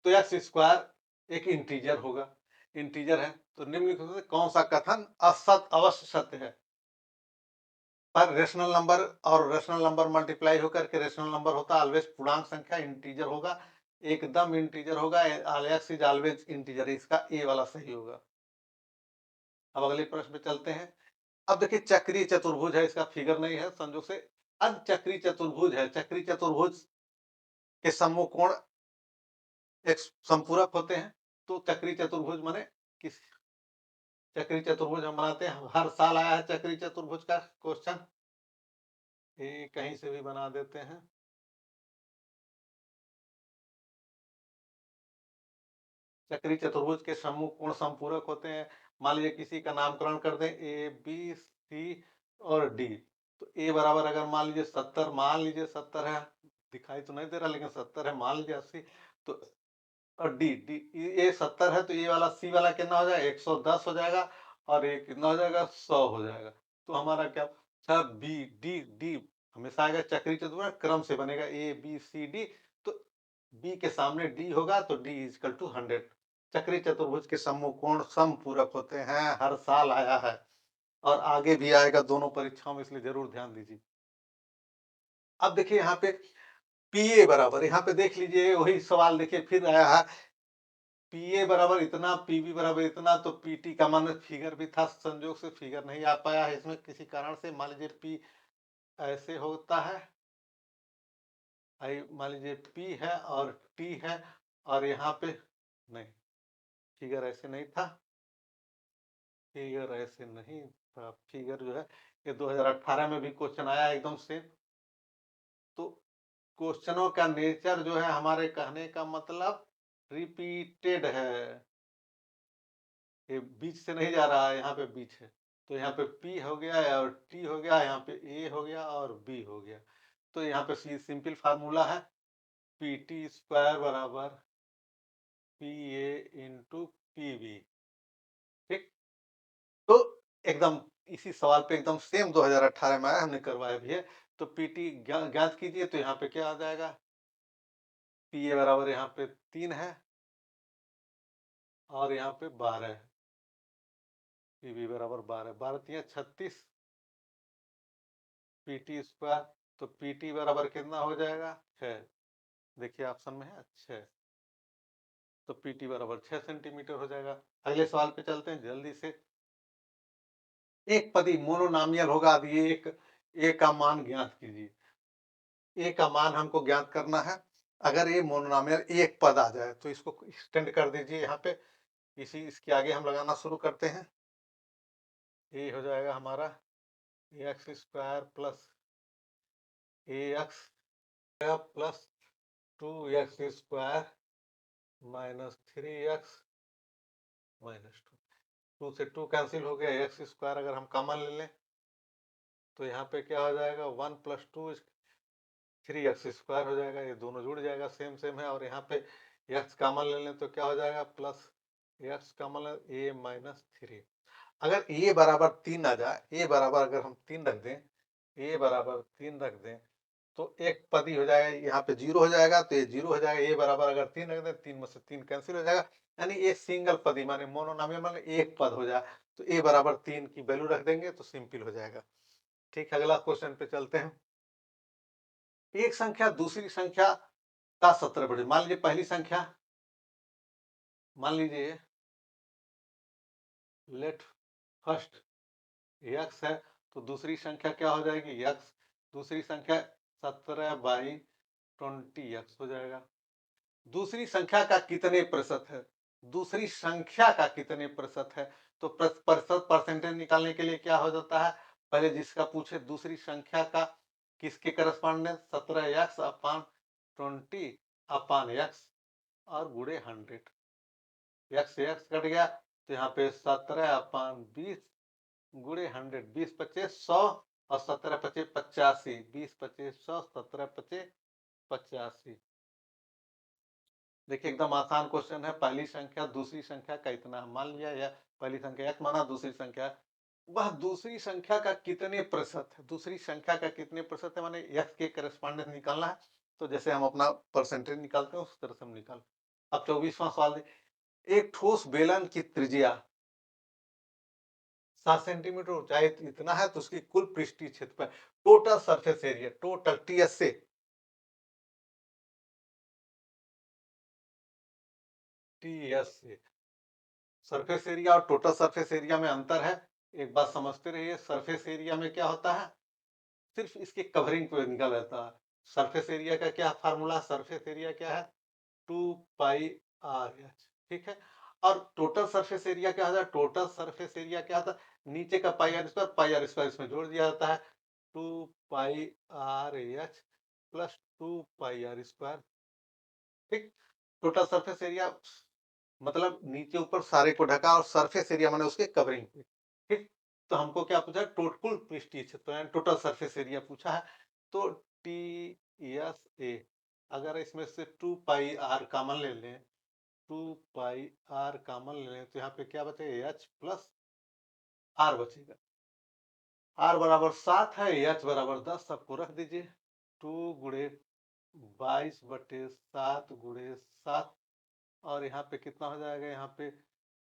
तो एक्स स्क्वायर एक इंटीजर होगा, इंटीजर है, तो निम्नलिखित में कौन सा कथन असत अवश्य सत्य है। पर रेशनल नंबर और रेशनल नंबर मल्टीप्लाई होकर के रेशनल नंबर होता है ऑलवेज पूर्णांक संख्या, इंटीजर होगा, एकदम इंटीजर होगा, एक्स इज ऑलवेज इंटीजर, इसका ए वाला सही होगा। अब अगले प्रश्न पे चलते हैं। अब देखिए चक्रीय चतुर्भुज है, इसका फिगर नहीं है संजोग से, चक्रीय चतुर्भुज है, चक्रीय चतुर्भुज के समूह कोण एक संपूरक होते हैं। तो चक्रीय चतुर्भुज माने किस चक्रीय चतुर्भुज हम बनाते हैं, हर साल आया है चक्रीय चतुर्भुज का क्वेश्चन, ये कहीं से भी बना देते हैं। चक्रीय चतुर्भुज के समूह कोण संपूरक होते हैं। मान लीजिए किसी का नामकरण कर दें ए बी सी और डी, तो ए बराबर अगर मान लीजिए 70, मान लीजिए 70 है, दिखाई तो नहीं दे रहा लेकिन 70 है, मान लीजिए 80, तो और डी डी ए 70 है, तो ये वाला सी वाला कितना हो जाएगा 110 हो जाएगा, और ये कितना हो जाएगा 100 हो जाएगा। तो हमारा क्या अच्छा बी डी डी हमेशा आएगा चक्रीय चतुर्भुज क्रम से बनेगा ए बी सी डी, तो बी के सामने डी होगा तो डी इजकल टू 100। चक्रीय चतुर्भुज के समूह कोण समपूरक होते हैं, हर साल आया है और आगे भी आएगा दोनों परीक्षाओं में, इसलिए जरूर ध्यान दीजिए। अब देखिए यहाँ पे पीए बराबर, यहाँ पे देख लीजिए वही सवाल देखिए फिर आया है, पीए बराबर इतना पीबी बराबर इतना, तो पीटी का मान फिगर भी था, संजोग से फिगर नहीं आ पाया है इसमें किसी कारण से। मान लीजिए पी ऐसे होता है, मान लीजिए पी है और टी है, और यहाँ पे नहीं, फिगर ऐसे नहीं था, फिगर ऐसे नहीं था, फिगर जो है ये 2018 में भी क्वेश्चन आया एकदम से। तो क्वेश्चनों का नेचर जो है, हमारे कहने का मतलब रिपीटेड है, ये बीच से नहीं जा रहा है, यहाँ पे बीच है, तो यहाँ पे P हो गया और T हो गया, यहाँ पे A हो गया और B हो गया। तो यहाँ पे सिंपल फार्मूला है PT² बराबर PA इंटू PB। ठीक, तो एकदम इसी सवाल पे एकदम सेम 2018 में आया, हमने करवाया भी है। तो PT ज्ञात कीजिए, तो यहाँ पे क्या आ जाएगा, PA बराबर यहाँ पे 3 है और यहाँ पे 12 है, PB बराबर 12, 12 3 36, PT², तो PT बराबर कितना हो जाएगा 6, देखिए ऑप्शन में है 6, तो PT बराबर 6 सेंटीमीटर हो जाएगा। अगले सवाल पे चलते हैं जल्दी से। एक पदी मोनोनामियल होगा, अब ये एक ए का मान ज्ञात कीजिए, ए का मान हमको ज्ञात करना है। अगर ये मोनोनामियल एक पद आ जाए तो इसको एक्सटेंड कर दीजिए, यहाँ पे इसी इसके आगे हम लगाना शुरू करते हैं। ये हो जाएगा हमारा X square plus A X प्लस 2x² माइनस 3x माइनस 2 से 2 कैंसिल हो गया, x² अगर हम कॉमन ले लें तो यहाँ पे क्या हो जाएगा 1 + 2 3x² हो जाएगा, ये दोनों जुड़ जाएगा, सेम सेम है। और यहाँ पे x कॉमन ले लें तो क्या हो जाएगा plus x common a minus 3। अगर a बराबर 3 आ जाए, a बराबर अगर हम 3 रख दें, a बराबर 3 रख दें तो एक पद ही हो जाएगा, यहाँ पे 0 हो जाएगा तो ये 0 हो जाएगा। a बराबर अगर 3 रख दें, 3 में से 3 कैंसिल हो जाएगा, यानी ये सिंगल पद ही माने मोनोनॉमियल माने एक पद हो जाए। तो a बराबर 3 की वैल्यू रख देंगे तो सिंपल हो जाएगा। ठीक, अगला क्वेश्चन पे चलते हैं। एक संख्या दूसरी संख्या का 17 बढ़े। मान लीजिए पहली संख्या, मान लीजिए लेट फर्स्ट x है, तो दूसरी संख्या क्या हो जाएगी x, दूसरी संख्या 17/20x हो जाएगा। दूसरी संख्या का कितने प्रतिशत है, दूसरी संख्या का कितने प्रतिशत है, तो प्रतिशत परसेंटेज निकालने के लिए क्या हो जाता है, पहले जिसका पूछे दूसरी संख्या का किसके करस्पॉन्डेंस 17x अपान 20 अपान x और गुणे 100। x से x कट गया तो यहाँ पे 17 अपान 20 गुणे 100, 20 25 100 और 17 25 85, 20 25 100, 17 25 85। देखिए एकदम आसान क्वेश्चन है। पहली संख्या दूसरी संख्या का इतना मान लिया, या पहली संख्या x माना, दूसरी संख्या, वह दूसरी संख्या का कितने प्रतिशत है, दूसरी संख्या का कितने प्रतिशत है माने x के करस्पॉन्डेंस निकालना है। तो जैसे हम अपना परसेंटेज निकालते हैं उस तरह से हम निकाल। अब 24वां सवाल दे, एक ठोस बेलन की त्रिज्या 7 सेंटीमीटर, ऊंचाई इतना है, तो उसकी कुल पृष्ठीय क्षेत्रफल, total surface area, total TS से सरफेस एरिया और टोटल सरफेस एरिया में अंतर है। एक बात समझते रहिए, सरफेस एरिया में क्या होता है, सिर्फ इसके कवरिंग पे निकल रहता है। सरफेस एरिया का क्या फार्मूला, सरफेस एरिया क्या है 2πr/h, ठीक है। और टोटल सरफेस एरिया क्या होता है, टोटल सरफेस एरिया क्या होता है, नीचे का पाई r² इसमें जोड़ दिया जाता है, 2πr/h प्लस 2πr²। ठीक, टोटल सरफेस एरिया मतलब नीचे ऊपर सारे को ढका, और सरफेस एरिया माने उसके कवरिंग पे। ठीक, तो हमको क्या पूछा है, कुल पृष्ठीय क्षेत्र, टोटल सरफेस एरिया पूछा है। तो TSA, अगर इसमें से 2πr कॉमन ले लें, 2πr कॉमन ले लें तो यहाँ पे क्या बचेगा h प्लस r बचेगा। r बराबर 7 है, h बराबर 10, सबको रख दीजिए। 2 गुणे 22/7 गुणे 7, और यहाँ पे कितना हो जाएगा, यहाँ पे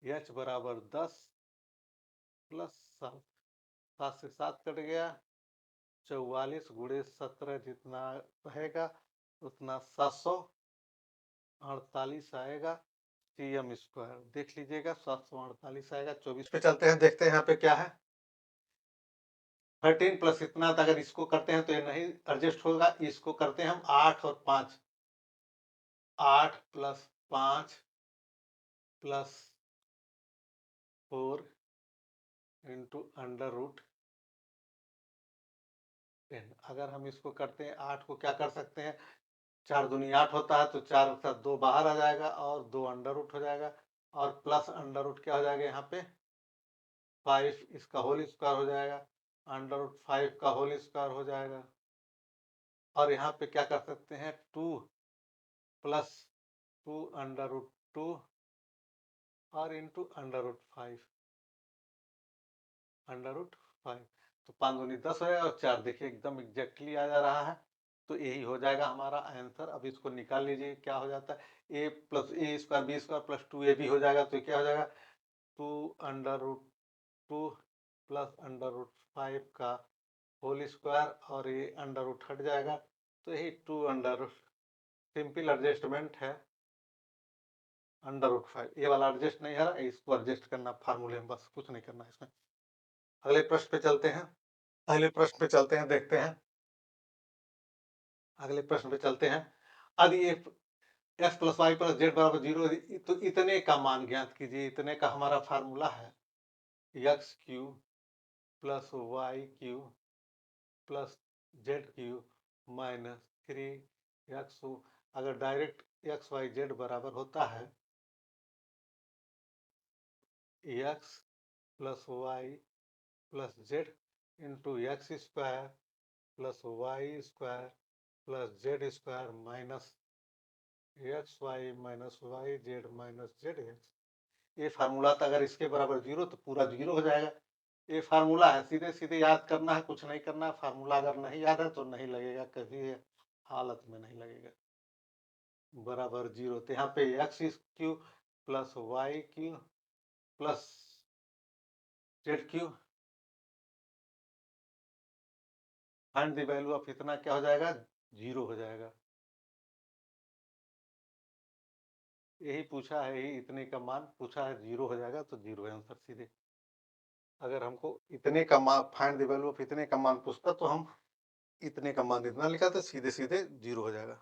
h बराबर 10 प्लस 7, 7 से 7 कट गया, 44 गुणे 17 जितना रहेगा उतना 748 आएगा cm²। देख लीजिएगा 748 आएगा। 24 पे चलते हैं, देखते हैं यहाँ पे क्या है। 13 प्लस इतना, तो अगर इसको करते हैं तो ये नहीं एडजस्ट होगा, इसको करते हैं हम 8 और 5, 8 प्लस 5 प्लस 4 इंटू √10। अगर हम इसको करते हैं 8 को क्या कर सकते हैं, 4 दूनी 8 होता है, तो 4 का 2 बाहर आ जाएगा और 2 अंडर रूट हो जाएगा, और प्लस अंडर रूट क्या हो जाएगा यहाँ पे 5, इसका होल स्क्वायर हो जाएगा, अंडर रूट 5 का होल स्क्वायर हो जाएगा। और यहाँ पे क्या कर सकते हैं 2 प्लस 2 अंडर रूट 2 और into under root 5, under root 5। तो 5 दूनी 10 हो जाएगा, और 4 देखिए एकदम एग्जैक्टली आ जा रहा है। तो यही हो जाएगा हमारा आंसर। अब इसको निकाल लीजिए, क्या हो जाता है a plus a² b² plus 2ab हो जाएगा, तो क्या हो जाएगा 2 under root 2 plus under root 5 का होल स्क्वायर, और ये अंडर रूट हट जाएगा, तो यही 2 अंडर, सिंपल एडजस्टमेंट है, अंडर रूट 5। ये वाला एडजस्ट नहीं है, इसको एडजस्ट करना फार्मूले में, बस कुछ नहीं करना इसमें। अगले प्रश्न पे चलते हैं, अगले प्रश्न पे चलते हैं, देखते हैं अगले प्रश्न पे चलते हैं। यदि x plus Y plus Z बराबर 0, तो इतने का मान ज्ञात कीजिए। इतने का हमारा फार्मूला है x³ plus y³ plus z³ minus 3x अगर डायरेक्ट एक्स वाई जेड बराबर होता है X plus Y plus Z into X square plus Y square plus Z square minus X Y minus Y Z minus Z X. ये formula था, अगर इसके बराबर zero तो पूरा जीरो हो जाएगा। ये फार्मूला है, सीधे सीधे याद करना है, कुछ नहीं करना है। फार्मूला अगर नहीं याद है तो नहीं लगेगा, कभी हालत में नहीं लगेगा। बराबर जीरो, तो यहाँ पे X cube plus Y cube plus Z cube, find the value of इतना क्या हो जाएगा, जीरो हो जाएगा। यही पूछा है, यही इतने का मान पूछा है, जीरो हो जाएगा तो जीरो है आंसर सीधे। अगर हमको इतने का मान फाइंड द वैल्यू ऑफ इतने का मान पूछता तो हम इतने का मान इतना लिखा तो सीधे सीधे जीरो हो जाएगा।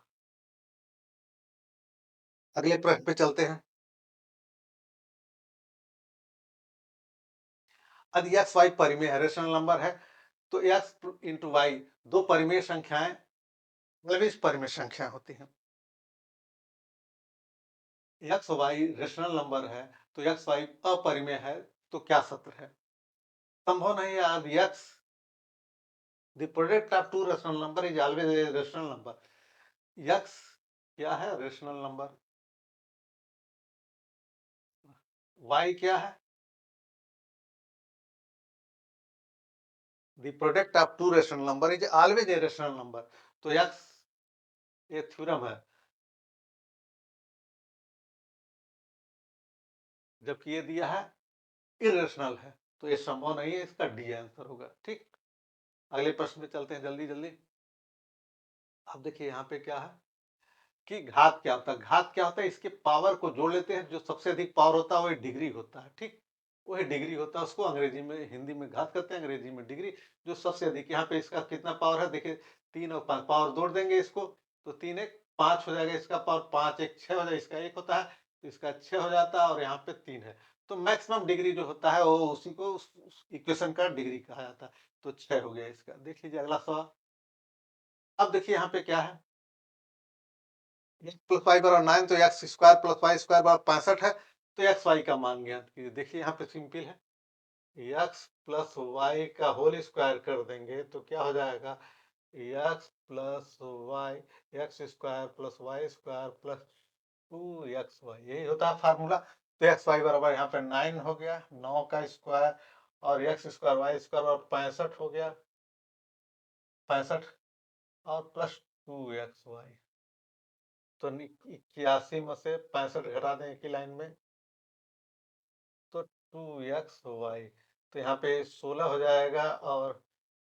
अगले प्रश्न पे चलते हैं। यदि एक्स वाई परिमेय है, रेशनल नंबर है, तो एक्स इंटू वाई दो परिमेय संख्याएं मतलब परिमेय संख्या होती हैं। एक्स वाई रेशनल नंबर है तो एक्स वाई अपरिमेय है, तो क्या सत्य है? संभव नहीं है। अब X the product of two rational number is always a rational number. X क्या है? Rational number. वाई क्या है? The product of two rational number is always a rational number. तो एक्स ये थ्योरम है, जबकि ये दिया है इरेशनल है, तो ये संभव नहीं है, इसका डी आंसर होगा। ठीक, अगले प्रश्न पे चलते हैं जल्दी जल्दी। अब देखिए यहाँ पे क्या है कि घात क्या होता है। घात क्या होता है, इसके पावर को जोड़ लेते हैं, जो सबसे अधिक पावर होता है वही डिग्री होता है। ठीक, वही डिग्री होता है, उसको अंग्रेजी में हिंदी में घात करते हैं, अंग्रेजी में डिग्री। जो सबसे अधिक, यहाँ पे इसका कितना पावर है देखिए, 3 और 5, पावर जोड़ देंगे इसको तो 3 एक 5 हो जाएगा, इसका पावर 5 एक 6 हो जाएगा, इसका 1 होता है तो इसका 6 हो जाता है, और यहाँ पे 3 है। तो मैक्सिमम डिग्री जो होता है वो उसी को उस इक्वेशन का डिग्री कहा जाता है। तो 6 हो गया इसका। देख लीजिए अगला सवाल। अब देखिए यहाँ पे क्या है, एक्स प्लस वाई बराबर 9, तो X square plus Y square बराबर 65 है। तो एक्स वाई का मान ज्ञात कीजिए। देखिए यहाँ पे सिंपल है, एक्स प्लस वाई का होल स्क्वायर कर देंगे तो क्या हो जाएगा, X plus Y, X square plus Y square plus 2xy, यही होता है फार्मूला। तो एक्स वाई बराबर यहाँ पे 9 हो गया, 9 का स्क्वायर, और एक्स स्क्वायर वाई स्क्वायर बराबर 65 हो गया, 65 और प्लस 2xy। तो 81 में से 65 घटा दें एक ही लाइन में तो 2xy, तो यहाँ पे 16 हो जाएगा, और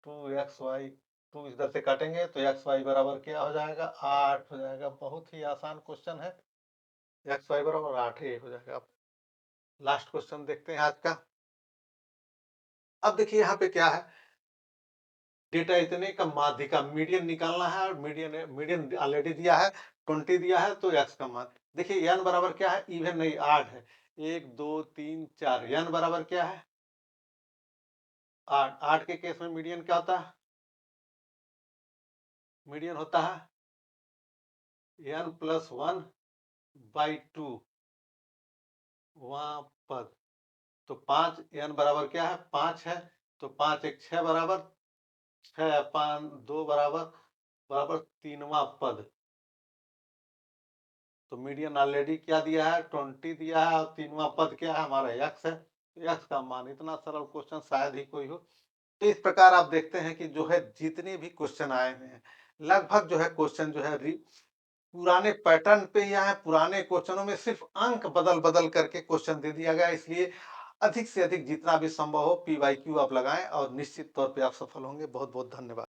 2xy, 2 इधर से काटेंगे तो एक्स वाई बराबर क्या हो जाएगा, 8 हो जाएगा। बहुत ही आसान क्वेश्चन है, एक्स वाई बराबर 8 ही हो जाएगा। अब लास्ट क्वेश्चन देखते हैं आज का। अब देखिए यहाँ पे क्या है, डेटा इतने का माध्य का मीडियन निकालना है, और मीडियन मीडियन ऑलरेडी दिया है 20 दिया है, तो एक्स का मान देखिए एन बराबर क्या है, इवन नहीं आड है, 1 2 3 4, एन बराबर क्या है, 8। 8 के केस में मीडियन क्या होता है, मीडियन होता है एन प्लस 1 बाई 2 वहां पर। तो 5 एन बराबर क्या है, 5 है, तो 5 एक 6 बराबर 6 5 2 बराबर बराबर 3वां पद। तो मीडियन ऑलरेडी क्या दिया है, 20 दिया है, और 3वां पद क्या है हमारा, एक्स है। एक्स का मान, इतना सरल क्वेश्चन शायद ही कोई हो। तो इस प्रकार आप देखते हैं कि जो है जितने भी क्वेश्चन आए हुए हैं, लगभग जो है क्वेश्चन जो है पुराने पैटर्न पे ही आए। पुराने क्वेश्चनों में सिर्फ अंक बदल बदल करके क्वेश्चन दे दिया गया, इसलिए अधिक से अधिक जितना भी संभव हो पी वाई क्यू आप लगाएं, और निश्चित तौर पे आप सफल होंगे। बहुत बहुत धन्यवाद।